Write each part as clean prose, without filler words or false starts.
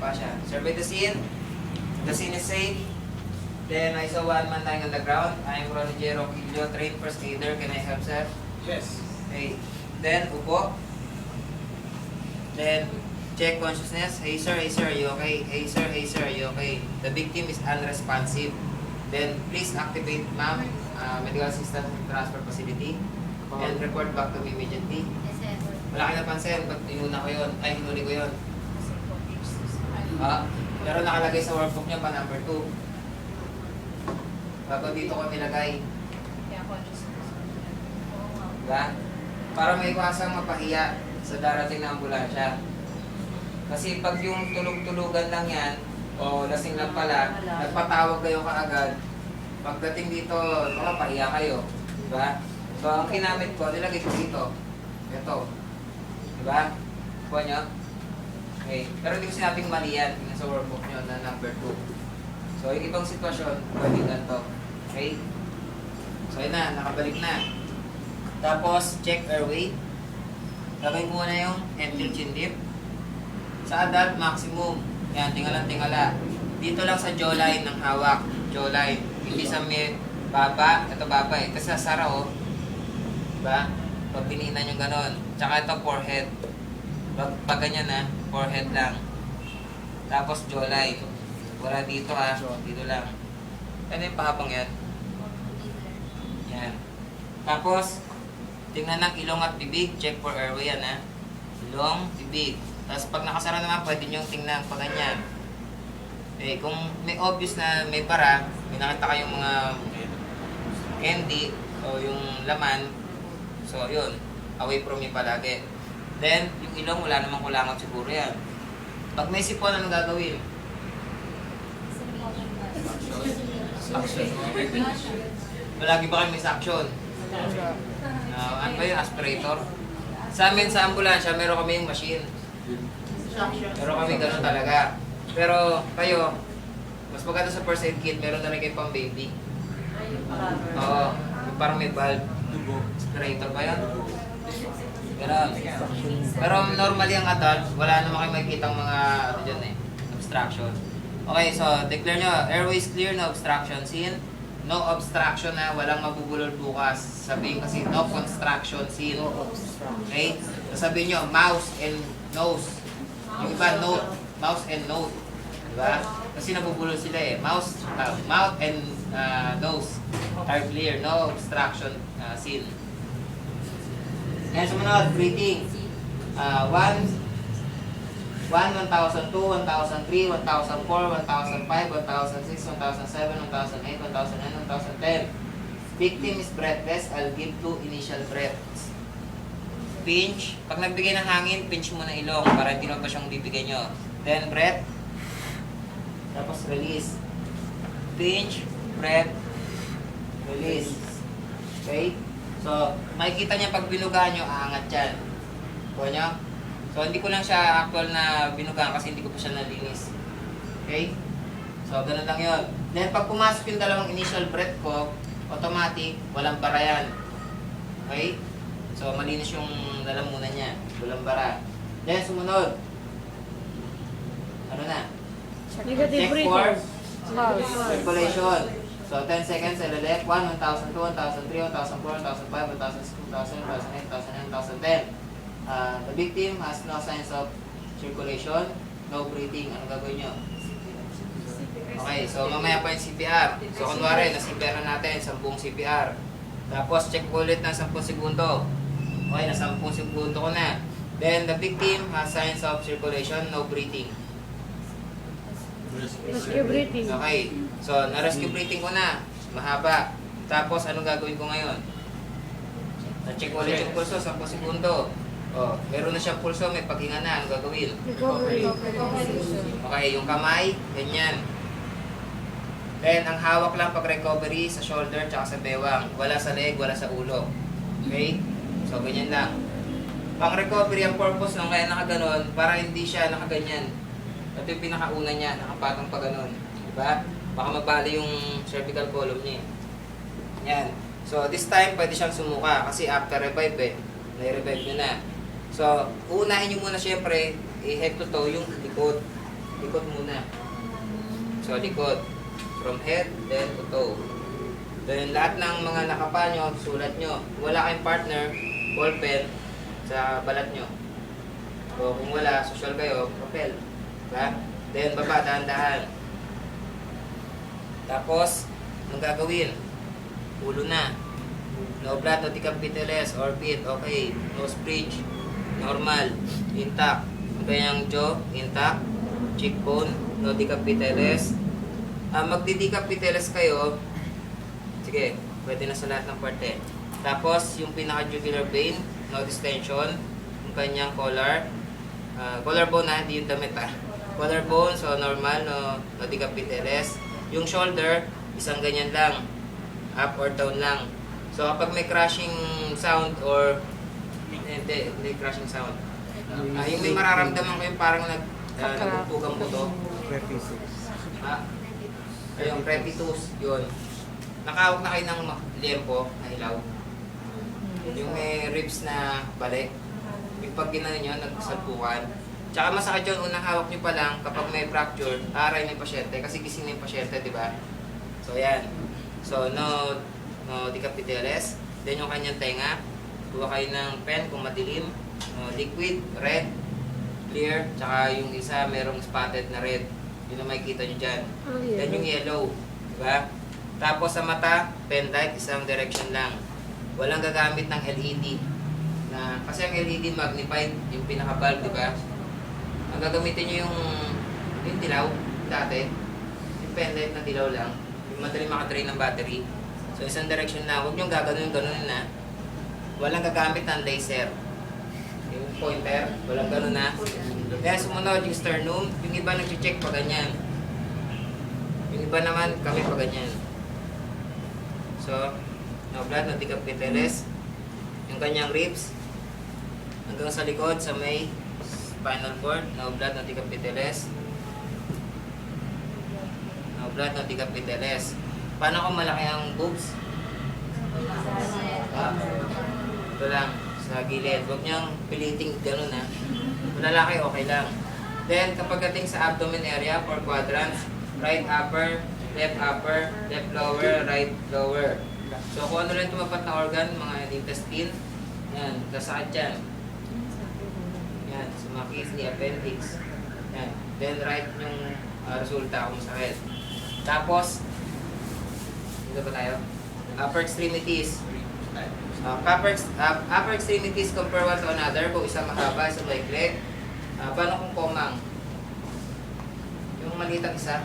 fascia. Survey the scene. The scene is safe. Then I saw one man lying on the ground. I am Ronnie J. Roquillo, trained first aider. Can I help, sir? Yes. Okay. Then, upo. Then, check consciousness. Hey sir, are you okay? Hey sir, are you okay? The victim is unresponsive. Then, please activate, ma'am, medical assistance transfer facility. And report back to me immediately. Yes, sir. Wala kayo napansin, ba't inuna ko yun? Ay, hinuli ko yun. Pero nakalagay sa workbook niya pa number 2. Bago dito ko nilagay. Diba? Para may iwasang mapahiya sa darating na ambulansya. Kasi pag yung tulog-tulugan lang yan, o lasing lang pala, nagpatawag kayo kaagad, pagdating dito, makapahiya kayo. Diba? So, ang kinamit ko, nilagay ko dito. Ito. Diba? Kuha nyo? Okay. Pero hindi ko sinabing mali yan. Yung sa workbook nyo na number 2. So, yung ibang sitwasyon, pwede ganito. Okay? So, yun na. Nakabalik na. Tapos, check airway. Gagawin ko na yung empty chin dip. Sa adult, maximum. Yan, tingala-tingala. Dito lang sa jawline ng hawak. Jawline. Hindi sa may baba. Ito baba eh. Kasi sa sara oh. Diba? Pag tininan yung ganon. Tsaka ito forehead. Pag ganyan na, forehead lang. Tapos jawline. Wala dito ha. Dito lang. Ano yung pahabang yan? Yan. Tapos, tingnan ng ilong at bibig. Check for airway yan ha. Ilong, bibig. Tapos pag nakasara naman, pwede nyo tingnan pa ganyan. Eh, kung may obvious na may bara, may nakita kayong mga candy o yung laman, so yun, away from me palagi. Then, yung ilong, wala namang kulangot siguro yan. Pag may sipon, anong gagawin? Suction. Malagi ba kayo may suction? Ano ba yung aspirator? Sa amin sa ambulansya, meron kami yung machine. Meron kami ganun talaga. Pero kayo, mas maganda sa first aid kit, meron na rin kayo pang baby. Oo. Parang may valve. Aspirator ba yan? Ganun. Pero normally ang adult, wala naman kayo makikita mga ano dyan eh, obstruction. Okay, so declare nyo, airways clear, no obstruction. Scene, no obstruction na, walang mabubulol bukas. Sabihin kasi, no construction scene. Okay? So sabihin nyo, mouse and nose. Yung iba, note, mouse and note. Diba? Kasi nabubulol sila eh. Mouth and nose are clear, no obstruction scene. Yan, sumunod, breathing. 1, 1002, 1003, 1004, 1005, 1006, 1007, 1008, 1009, 1010. Victim is breathless. I'll give 2 initial breaths. Pinch. Pag nagbigay ng hangin, pinch mo na ilong para hindi pa siyang bibigay nyo. Then breath. Tapos release. Pinch, breath, release. Okay? So, makikita niya pag binugahan nyo, aangat yan. Kuha nyo? So, hindi ko lang siya actual na binugahan kasi hindi ko pa siya nalinis. Okay? So, ganun lang yun. Then, pag pumasok yung dalawang initial breath ko, automatic, walang bara yan. Okay? So, malinis yung lalamunan niya. Walang bara. Then, sumunod. Ano na? Negative Check breathing. for circulation. So, 10 seconds sa left. 1, 1002, 1003, 1004, 1005, 1006, 2000, 2009, 2010. The victim has no signs of circulation, no breathing. Ano gagawin nyo? Okay, so mamaya pa yung CPR. So, kunwari, na-CPR na natin, 10 CPR. Tapos, check ulit ng 10 segundo. Okay, na 10 segundo ko na. Then, the victim has signs of circulation, no breathing. Rescue breathing. Okay, so na-rescue breathing ko na. Mahaba. Tapos, anong gagawin ko ngayon? Na-check ulit yung pulso, 10 segundo. Oh, meron na siyang pulso, may paghinga na. Anong gagawin? Recovery. Okay, yung kamay, ganyan. Then, ang hawak lang pag recovery sa shoulder tsaka sa bewang. Wala sa leg, wala sa ulo. Okay? So, ganyan lang. Pang recovery, ang purpose nung kaya nakaganon, para hindi siya nakaganyan. Ito yung pinakauna niya, nakapatong pa ganon. Diba? Baka mabali yung cervical column niya. Yan. So, this time, pwede siyang sumuka kasi after revive eh. Nai-revive nyo na. So, uunahin nyo muna syempre, head to toe yung likod. Likod muna. So, likod. From head, then to toe. Then, lahat ng mga nakapa nyo, sulat nyo. Wala kayong partner, ballpen, sa balat nyo. So, kung wala, social kayo, papel. Diba? Then, baba, dahan-dahan. Tapos, anong gagawin? Ulo na. No blood, no decapitalis, orbit, okay. Nose bridge, normal, intact. Kanyang jaw, intact. Cheekbone, no decapitalis. Magdi-decapitalis kayo, sige, pwede na sa lahat ng parte. Tapos, yung pinaka-jugular vein, no distension. Yung kanyang collar. Collarbone na, hindi yung damit Collarbone, so normal, no decapitalis. Yung shoulder, isang ganyan lang. Up or down lang. So, kapag may crashing sound or hindi crashing sound. Yung may mararamdaman kayo parang nagtugtugang buto. Yung crepitus, yun. Nakahawak na kayo ng lempo na ilaw. Yung may ribs na balik. Yung pag ginawa nyo, nagsalpukan. Tsaka masakit yun, unang hawak nyo pa lang kapag may fracture, aaray na yung pasyente kasi gising na yung pasyente, di ba? So, yan. So, no decapitalis. Then yung kanyang tenga. Kuha kayo ng pen kung madilim. Liquid, red, clear. Tsaka yung isa merong spotted na red. Yun ang makikita nyo dyan. Then yung yellow. Diba? Tapos sa mata, pen light, isang direction lang. Walang gagamit ng LED. Kasi ang LED magnified, yung pinaka-bulb, diba? Ang gagamitin nyo yung dilaw, dati. Yung pen light na dilaw lang. Yung madali makadrain ng battery. So, isang direction na. Huwag nyo gano'n na. Walang gagamit ng laser. Yung pointer, walang gano'n na. Kaya sumunod yung sternum. Yung iba nag-check pa ganyan. Yung iba naman, kami pa ganyan. So, no blood, no decapitalis. Yung kanyang ribs. Hanggang sa likod, sa may spinal cord. No blood, no decapitalis. No blood, no decapitalis. Paano kung malaki ang boobs? Ito lang, sa gilid. Huwag niyang piliting gano'n ha. Kung lalaki, okay lang. Then, kapag dating sa abdomen area, 4 quadrants, right upper, left lower, right lower. So, kung ano rin tumapat na organ, mga intestine, yan, kasakit yan. Yan, sumakit ni appendix. Yan. Then, right yung resulta kung sakit. Tapos, dito ba tayo? Upper extremities. Upper extremities compare one to another. Kung isa mahaba, isa maikli. Paano kung komang? Yung maliit ang isa.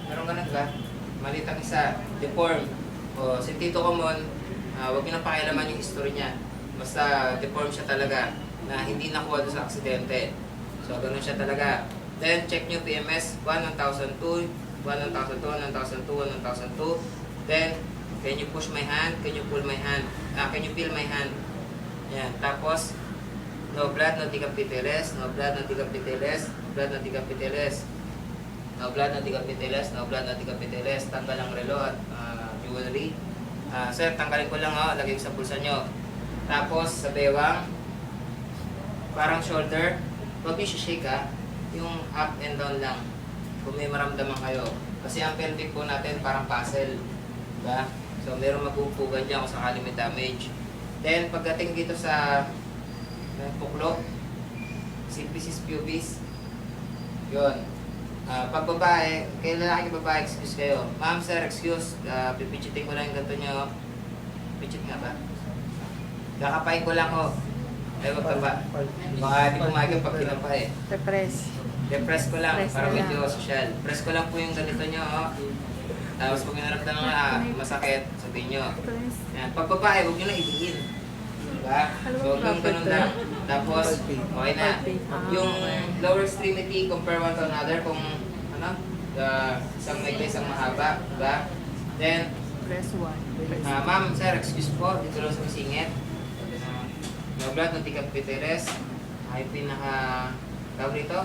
Meron ganun ba? Maliit ang isa. Deform. O, si Tito Common, huwag nyo nang pakialaman yung history niya. Basta deform siya talaga na hindi nakuha doon sa aksidente. So, ganun siya talaga. Then, check nyo PMS 1, 1002. 1, 1002, 1002, 1002. Then, can you push my hand? Can you pull my hand? Can you feel my hand? Yan. Tapos, no blood, no decapitalis. No blood, no decapitalis. Blood, no decapitalis. No blood, no decapitalis. No blood, no decapitalis. Tanggal ang relo at jewelry. Sir, tanggalin ko lang lagay ko sa pulsa nyo. Tapos, sa bewang, parang shoulder. Huwag nyo shake yung up and down lang. Kung may maramdaman kayo. Kasi ang pelvic po natin parang puzzle. Diba? So, meron magpupugan dyan kung sakali may damage. Then, pagdating dito sa puklo, symphysis pubis, yun. Pag babae, kay lalaki babae, excuse kayo. Ma'am, sir, excuse, pipichitin ko lang yung ganito nyo. Pichit nga ba? Kakapain ko lang Ay, wag ka ba? Baka di pumaga pag kinapa Repress. Depress ko lang, Press para lang. medyo social. Press ko lang po yung ganito nyo, Tapos pag naramdaman nga masakit, sabihin nyo. Yan. Pag babae, huwag nyo lang ibihin. Diba? So, hanggang ganun lang. Tapos, okay na. Yung lower extremity, compare one to another kung, isang may isang mahaba. Diba? Then, Press 1. ma'am, sir, excuse po, dito lang sa singit. No blood, no decapitalis. Ay, tawag dito?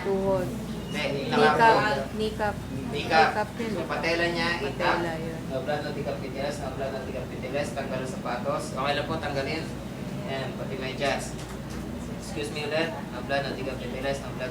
Tuhod. Kneecap. Kneecap. So, patela niya, itak. Patela, yun. No blood, no decapitalis. No blood, no decapitalis. Tanggal ang sapatos. Okay lang po, tanggalin. Ayan, pati may jazz. Excuse me ulit. No blood, no decapitalis. No blood,